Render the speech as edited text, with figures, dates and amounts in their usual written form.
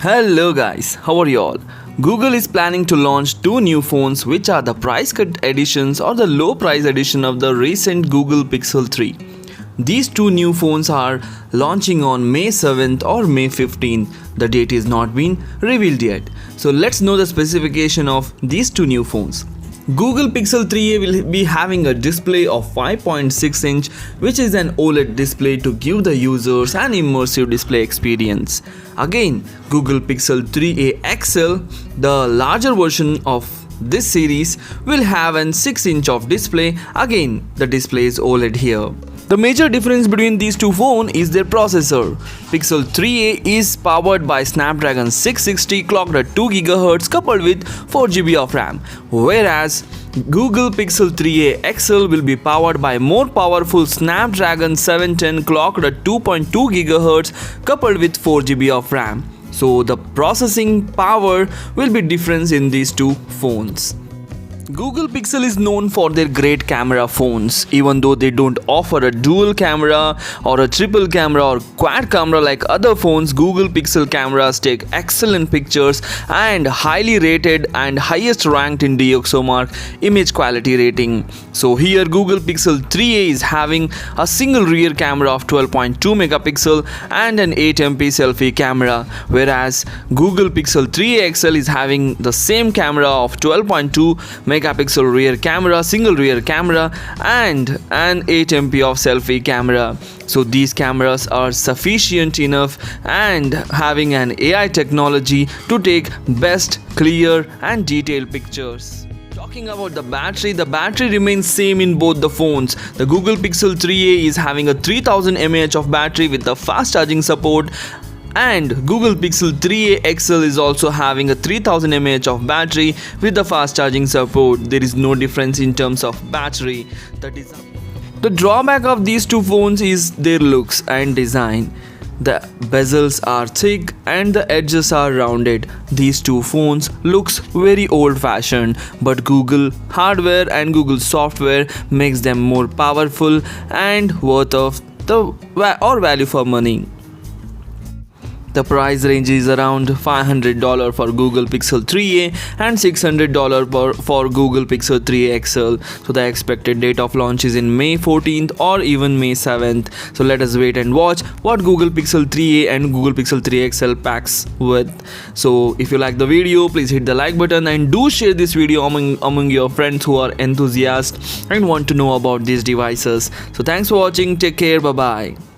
Hello guys, how are you all? Google is planning to launch two new phones which are the price cut editions or the low price edition of the recent Google Pixel 3. These two new phones are launching on May 7th or May 15th. The date is not been revealed yet. So let's know the specification of these two new phones. Google Pixel 3a will be having a display of 5.6 inch, which is an OLED display to give the users an immersive display experience. Again, Google Pixel 3a XL, the larger version of this series, will have an 6 inch of display. Again, the display is OLED here. The major difference between these two phones is their processor. Pixel 3a is powered by Snapdragon 660 clocked at 2 GHz coupled with 4 GB of RAM, whereas Google Pixel 3a XL will be powered by more powerful Snapdragon 710 clocked at 2.2 GHz coupled with 4 GB of RAM. So the processing power will be different in these two phones. Google Pixel is known for their great camera phones. Even though they don't offer a dual camera or a triple camera or quad camera like other phones, Google Pixel cameras take excellent pictures and highly rated and highest ranked in DxOMark image quality rating. So here Google Pixel 3a is having a single rear camera of 12.2 megapixel and an 8MP selfie camera, whereas Google Pixel 3a XL is having the same camera of 12.2 megapixel rear camera, single rear camera and an 8MP of selfie camera. So these cameras are sufficient enough and having an AI technology to take best, clear and detailed pictures. Talking about the battery remains same in both the phones. The Google Pixel 3a is having a 3000 mAh of battery with the fast charging support, and Google Pixel 3a XL is also having a 3000 mAh of battery with the fast charging support. There is no difference in terms of battery. The drawback of these two phones is their looks and design. The bezels are thick and the edges are rounded. These two phones looks very old fashioned, but Google hardware and Google software makes them more powerful and worth of the value for money. The price range is around $500 for Google Pixel 3a and $600 for Google Pixel 3a XL. So the expected date of launch is in May 14th or even May 7th. So let us wait and watch what Google Pixel 3a and Google Pixel 3a XL packs with. So if you like the video, please hit the like button and do share this video among your friends who are enthusiasts and want to know about these devices. So thanks for watching. Take care. Bye bye.